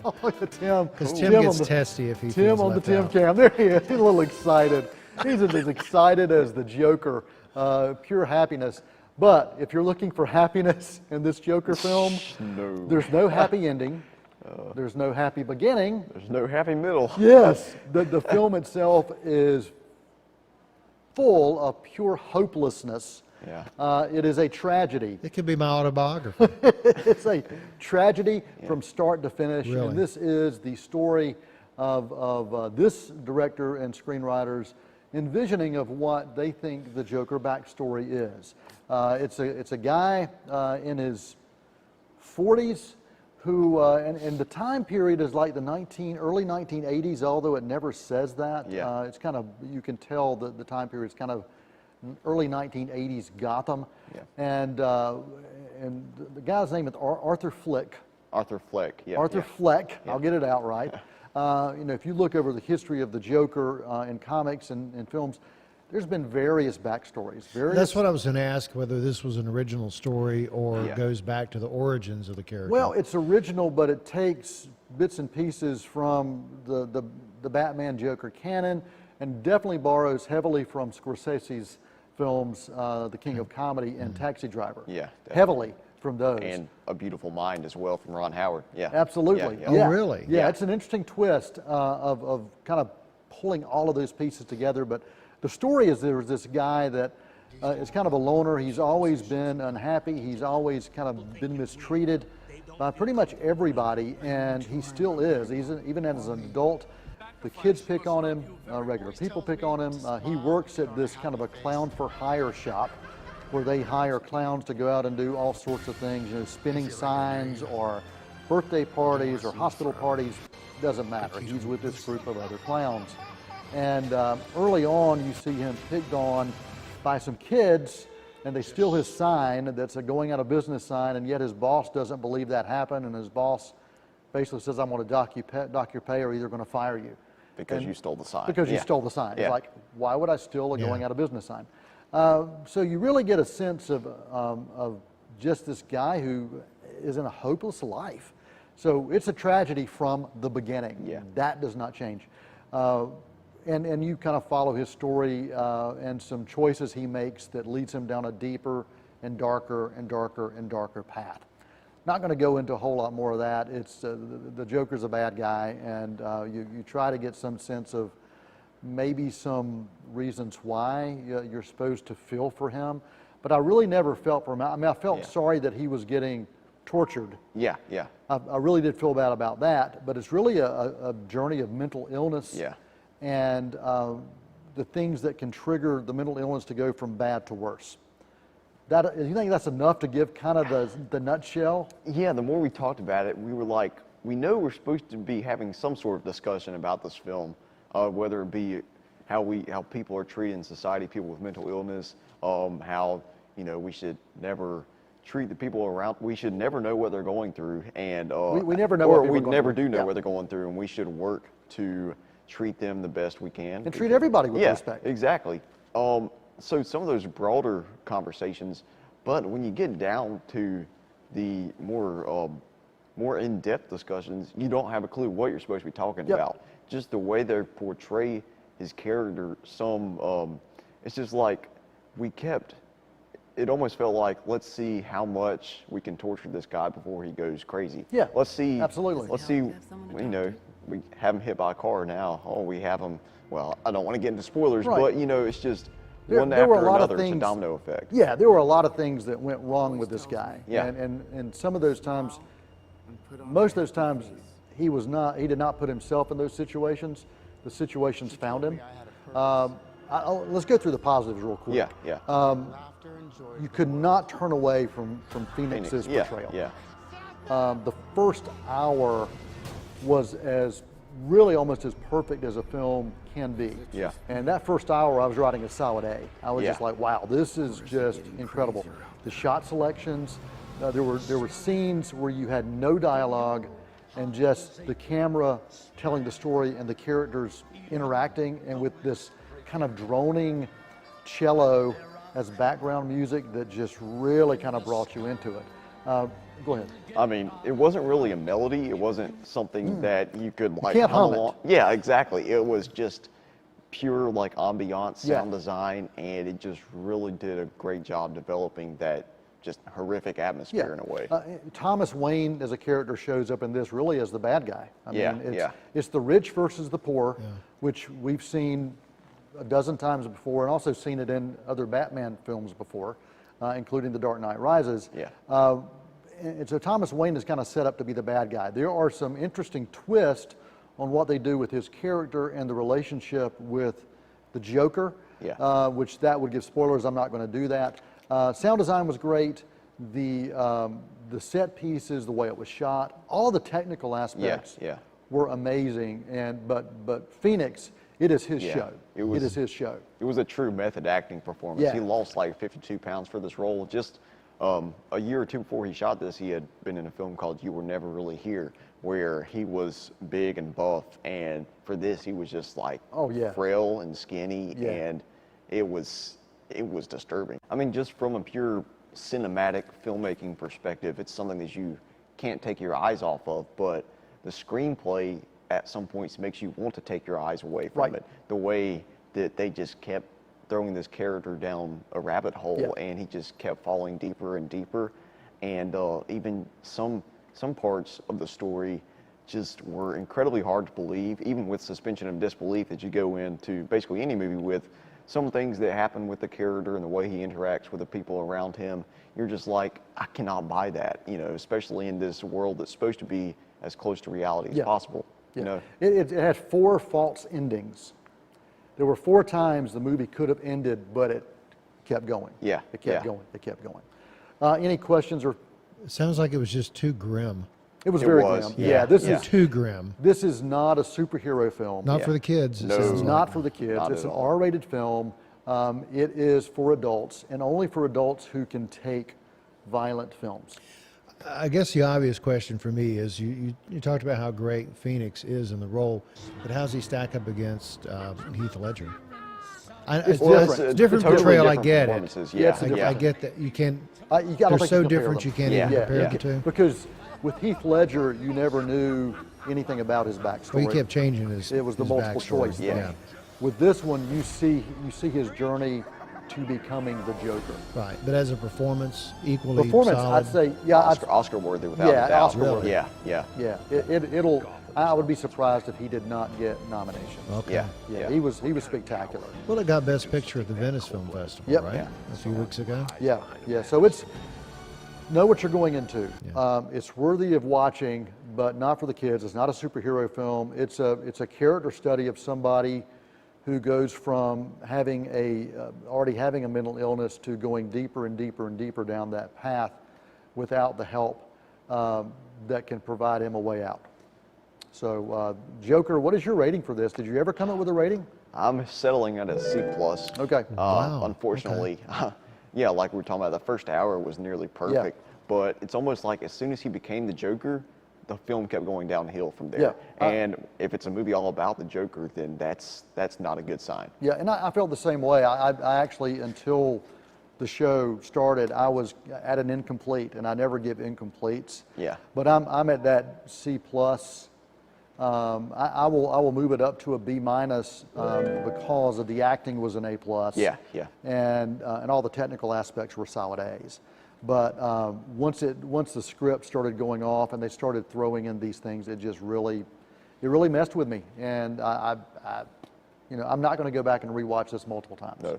Oh, look at Tim. Because Tim gets testy if he Tim feels on the left Tim out. cam. There he is. He's a little excited. He's as excited as the Joker. Pure happiness. But if you're looking for happiness in this Joker film, there's no happy ending. There's no happy beginning. There's no happy middle. Yes, the film itself is full of pure hopelessness. Yeah. It is a tragedy. It could be my autobiography. It's a tragedy from start to finish. Really? And this is the story of this director and screenwriter's envisioning of what they think the Joker backstory is. It's a guy in his 40s who, and the time period is like the early 1980s, although it never says that. Yeah. It's kind of, you can tell that the time period is kind of early 1980s Gotham. Yeah. And the guy's name is Arthur Fleck. Arthur Fleck. Yeah. Arthur Fleck, I'll get it out right. If you look over the history of the Joker in comics and films, there's been various backstories. That's what I was going to ask, whether this was an original story or goes back to the origins of the character. Well, it's original, but it takes bits and pieces from the Batman Joker canon and definitely borrows heavily from Scorsese's films, The King of Comedy and Taxi Driver. Yeah. Heavily from those. And A Beautiful Mind as well from Ron Howard. Yeah. Absolutely. Yeah, yeah. Oh, really? Yeah, it's an interesting twist of kind of pulling all of those pieces together. But the story is there was this guy that is kind of a loner. He's always been unhappy. He's always kind of been mistreated by pretty much everybody, and he still is. Even as an adult, the kids pick on him, regular people pick on him. He works at this kind of a clown for hire shop where they hire clowns to go out and do all sorts of things, spinning signs or birthday parties or hospital parties, doesn't matter. He's with this group of other clowns. And early on, you see him picked on by some kids, and they steal his sign that's a going out of business sign, and yet his boss doesn't believe that happened, and his boss basically says, I'm going to dock your pay or either going to fire you. Because you stole the sign. Because you stole the sign. Yeah. It's like, why would I steal a going out of business sign? So you really get a sense of just this guy who is in a hopeless life. So it's a tragedy from the beginning. Yeah. That does not change. And you kind of follow his story and some choices he makes that leads him down a deeper and darker and darker and darker path. Not going to go into a whole lot more of that. It's the Joker's a bad guy, and you try to get some sense of maybe some reasons why you're supposed to feel for him. But I really never felt for him. I mean, I felt sorry that he was getting tortured. Yeah, yeah. I really did feel bad about that. But it's really a journey of mental illness. Yeah. And the things that can trigger the mental illness to go from bad to worse. You think that's enough to give kind of the nutshell? Yeah, the more we talked about it, we were like, we know we're supposed to be having some sort of discussion about this film, whether it be how people are treated in society, people with mental illness, how we should never treat the people around. We should never know what they're going through, and we never know. Or what we never do know yeah. what they're going through, and we should work to treat them the best we can. And treat everybody with respect. Exactly. So some of those broader conversations, but when you get down to the more in-depth discussions, you don't have a clue what you're supposed to be talking about. Just the way they portray his character, it's just like it almost felt like, let's see how much we can torture this guy before he goes crazy. Yeah, let's see. Absolutely. Let's see, we have him hit by a car now. Oh, we have him, well, I don't want to get into spoilers, Right. but it's just one there were after a lot of another. It's a things- domino effect. Yeah, there were a lot of things that went wrong with this guy. Yeah. And some of those times, most of those times, he did not put himself in those situations. The situations found him. Let's go through the positives real quick. Yeah, yeah. You could not turn away from Phoenix's portrayal. Yeah. The first hour was really almost as perfect as a film can be. Yeah. And that first hour, I was writing a solid A. I was just Yeah. like, wow, this is just incredible. The shot selections, there were scenes where you had no dialogue and just the camera telling the story and the characters interacting, and with this kind of droning cello as background music that just really kind of brought you into it. Go ahead. I mean, it wasn't really a melody. It wasn't something that you could like can't hum it. along. Yeah, exactly. It was just pure like ambiance, Yeah. sound design, and it just really did a great job developing that just horrific atmosphere in a way. Thomas Wayne as a character shows up in this really as the bad guy. I Yeah, mean, yeah. it's the rich versus the poor, which we've seen a dozen times before, and also seen it in other Batman films before, including The Dark Knight Rises. Yeah. And so Thomas Wayne is kind of set up to be the bad guy. There are some interesting twists on what they do with his character and the relationship with the Joker, which that would give spoilers. I'm not going to do that. Sound design was great. The set pieces, the way it was shot, all the technical aspects were amazing. But Phoenix, it is his show. It is his show. It was a true method acting performance. Yeah. He lost like 52 pounds for this role. Just a year or two before he shot this, he had been in a film called You Were Never Really Here, where he was big and buff, and for this he was just like frail and skinny, and it was disturbing. I mean, just from a pure cinematic filmmaking perspective, it's something that you can't take your eyes off of, but the screenplay at some points makes you want to take your eyes away from it. The way that they just kept throwing this character down a rabbit hole, and he just kept falling deeper and deeper, and even some parts of the story just were incredibly hard to believe, even with suspension of disbelief that you go into basically any movie with. Some things that happen with the character and the way he interacts with the people around him, you're just like, I cannot buy that, you know, especially in this world that's supposed to be as close to reality as possible. You know? It had 4 false endings. There were 4 times the movie could have ended, but it kept going. Yeah. It kept going. It kept going. Any questions or? It sounds like it was just too grim. It was It very was. grim. Yeah. This It's is too grim. this is not a superhero film. Not for the kids. It No. sounds It's like. not for the kids. Not It's at an all. R-rated film. It is for adults, and only for adults who can take violent films. I guess the obvious question for me is you talked about how great Phoenix is in the role, but how's he stack up against Heath Ledger? It's different. a different totally portrayal. I different get it. performances. Yeah, it's a I get that you can't. I don't They're think so you compare different. them. You can't Yeah, even compare yeah. the two. Because with Heath Ledger, you never knew anything about his backstory. Well, he kept changing his. It was the his multiple backstory. choice. Yeah. With this one, you see his journey to becoming the Joker. Right, but as a performance, equally Performance, solid. I'd say, yeah, Oscar worthy without Yeah, a doubt. Oscar worthy. Yeah, yeah. yeah. It'll. I would be surprised if he did not get nomination. Okay. Yeah. Yeah, he was spectacular. Well, it got Best Picture at the Venice Film Festival, Yep. right? Yeah. A few weeks ago. Yeah, yeah. So know what you're going into. It's worthy of watching, but not for the kids. It's not a superhero film. It's a character study of somebody who goes from having already having a mental illness to going deeper and deeper and deeper down that path without the help that can provide him a way out. So, Joker, what is your rating for this? Did you ever come up with a rating? I'm settling at a C+. Okay. Wow, Unfortunately, yeah, like we were talking about, the first hour was nearly perfect, but it's almost like as soon as he became the Joker, the film kept going downhill from there. Yeah. And if it's a movie all about the Joker, then that's not a good sign. Yeah, and I felt the same way. I actually, until the show started, I was at an incomplete, and I never give incompletes. Yeah. But I'm at that C+. I will move it up to a B- because of the acting was an A+. Yeah, yeah. And all the technical aspects were solid A's. But once the script started going off and they started throwing in these things, it really messed with me. And I'm not going to go back and rewatch this multiple times. No.